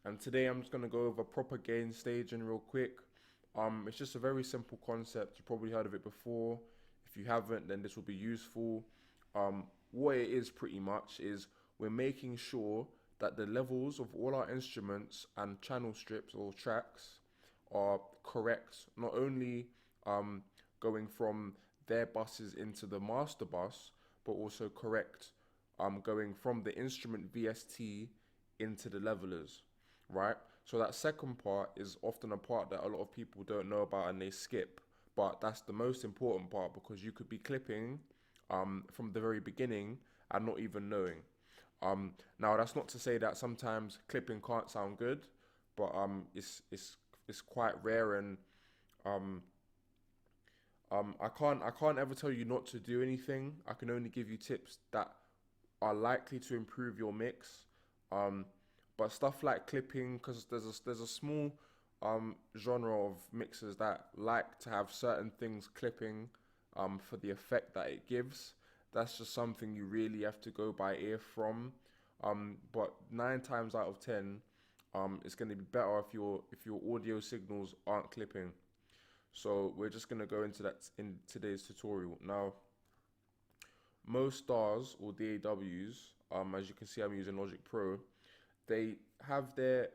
and today I'm just going to go over proper gain staging real quick. It's just a very simple concept. You've probably heard of it before. If you haven't, then this will be useful. What it is pretty much is we're making sure that the levels of all our instruments and channel strips or tracks are correct, not only going from their buses into the master bus, but also correct going from the instrument VST into the levelers, right? So that second part is often a part that a lot of people don't know about and they skip, but that's the most important part because you could be clipping from the very beginning and not even knowing. Now that's not to say that sometimes clipping can't sound good, but it's quite rare and um, I can't ever tell you not to do anything. I can only give you tips that are likely to improve your mix. Um, but stuff like clipping, because there's a small genre of mixers that like to have certain things clipping for the effect that it gives. That's just something you really have to go by ear from. But 9 times out of 10, it's going to be better if your audio signals aren't clipping. So we're just going to go into that in today's tutorial. Now, most stars or DAWs, as you can see, I'm using Logic Pro. They have their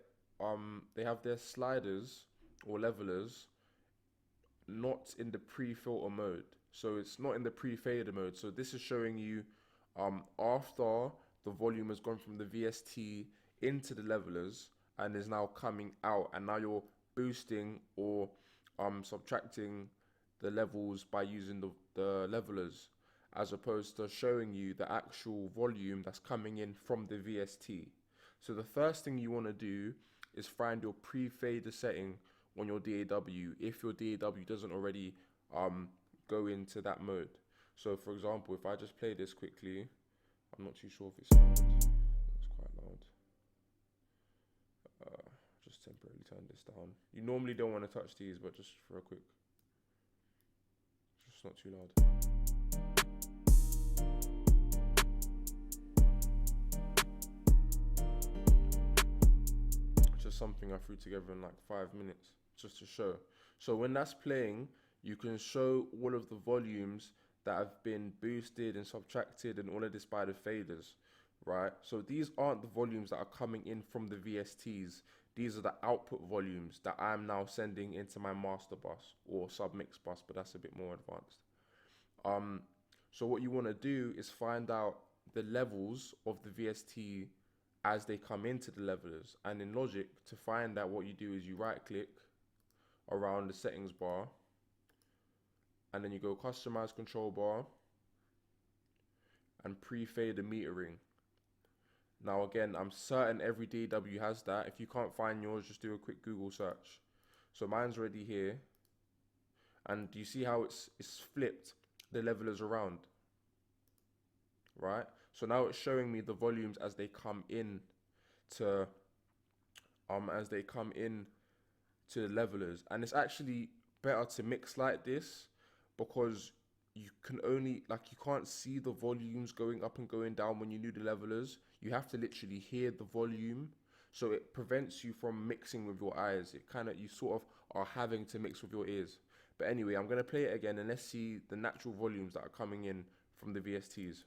sliders or levelers not in the pre-filter mode. So it's not in the pre-fader mode. So this is showing you after the volume has gone from the VST into the levelers and is now coming out, and now you're boosting or subtracting the levels by using the levelers, as opposed to showing you the actual volume that's coming in from the VST. So the first thing you want to do is find your pre-fader setting on your DAW if your DAW doesn't already go into that mode. So for example, if I just play this quickly, I'm not too sure if it's loud. It's quite loud. Just temporarily turn this down. You normally don't want to touch these, but just for a quick, just not too loud. Just something I threw together in like 5 minutes just to show. So when that's playing, you can show all of the volumes that have been boosted and subtracted and all of this by the faders, right? So these aren't the volumes that are coming in from the VSTs. These are the output volumes that I'm now sending into my master bus or submix bus, but that's a bit more advanced. So what you want to do is find out the levels of the VST as they come into the levelers. And in Logic, to find out, what you do is you right click around the settings bar and then you go customize control bar and pre-fader metering. Now again, I'm certain every DAW has that. If you can't find yours, just do a quick Google search. So mine's already here. And do you see how it's flipped the levelers around? Right? So now it's showing me the volumes as they come in to the levelers. And it's actually better to mix like this because you can't see the volumes going up and going down when you do the levelers. You have to literally hear the volume. So it prevents you from mixing with your eyes. You sort of are having to mix with your ears. But anyway, I'm gonna play it again and let's see the natural volumes that are coming in from the VSTs.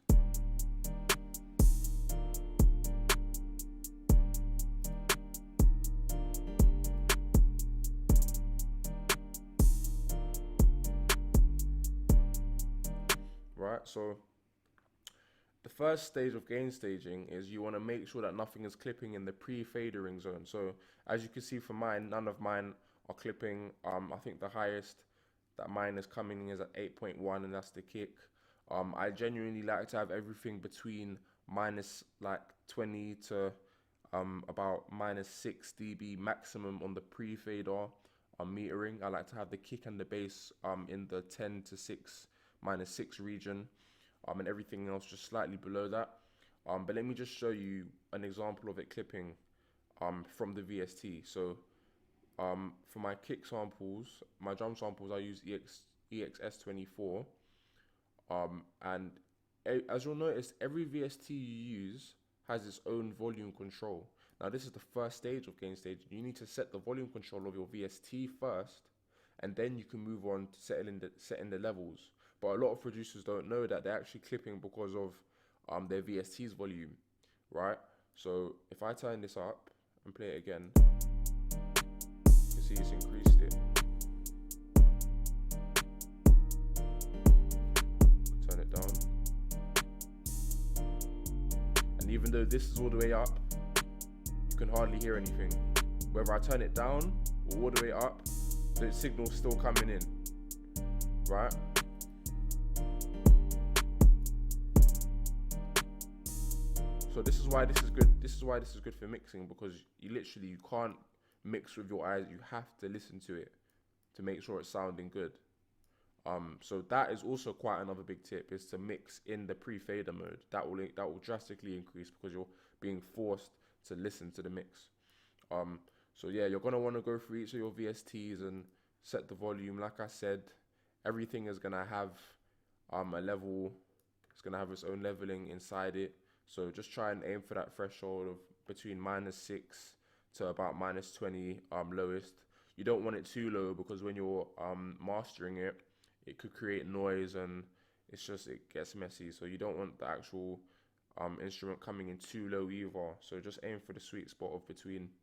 Right, so the first stage of gain staging is you want to make sure that nothing is clipping in the pre-fadering zone. So as you can see for mine, none of mine are clipping. I think the highest that mine is coming in is at 8.1 and that's the kick. I genuinely like to have everything between minus like 20 to about minus 6 dB maximum on the pre-fader metering. I like to have the kick and the bass in the 10 to 6 minus 6 region, and everything else just slightly below that. But let me just show you an example of it clipping from the VST. So for my kick samples, my drum samples, I use EXS24. And as you'll notice, every VST you use has its own volume control. Now this is the first stage of gain stage. You need to set the volume control of your VST first, and then you can move on to setting the levels. But a lot of producers don't know that they're actually clipping because of their VST's volume, right? So if I turn this up and play it again, you can see it's increased it. Turn it down. And even though this is all the way up, you can hardly hear anything. Whether I turn it down or all the way up, the signal's still coming in, right? So this is why this is good. This is why this is good for mixing, because you can't mix with your eyes. You have to listen to it to make sure it's sounding good. So that is also quite another big tip, is to mix in the pre-fader mode. That will drastically increase because you're being forced to listen to the mix. So yeah, you're gonna want to go through each of your VSTs and set the volume. Like I said, everything is gonna have a level. It's gonna have its own leveling inside it. So just try and aim for that threshold of between -6 to about -20 lowest. You don't want it too low, because when you're mastering it, it could create noise and it gets messy. So you don't want the actual instrument coming in too low either. So just aim for the sweet spot of between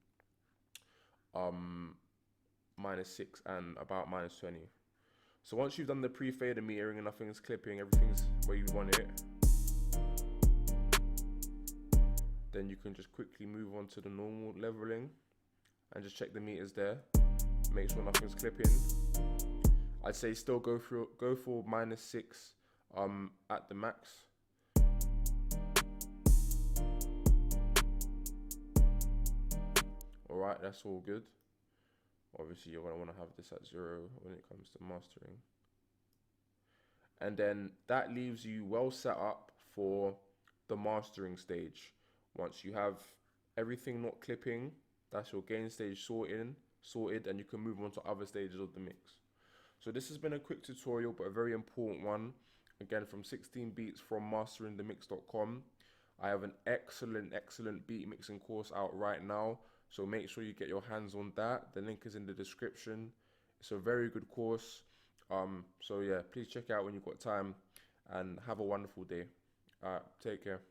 -6 and about -20. So once you've done the pre-fader metering and nothing's clipping, everything's where you want it, then you can just quickly move on to the normal leveling and just check the meters there. Make sure nothing's clipping. I'd say still go for -6 at the max. Alright, that's all good. Obviously you're gonna want to have this at 0 when it comes to mastering. And then that leaves you well set up for the mastering stage. Once you have everything not clipping, that's your gain stage sorted, and you can move on to other stages of the mix. So this has been a quick tutorial, but a very important one. Again, from 16 beats from masteringthemix.com. I have an excellent beat mixing course out right now, so make sure you get your hands on that. The link is in the description. It's a very good course. So yeah, please check it out when you've got time, and have a wonderful day. Take care.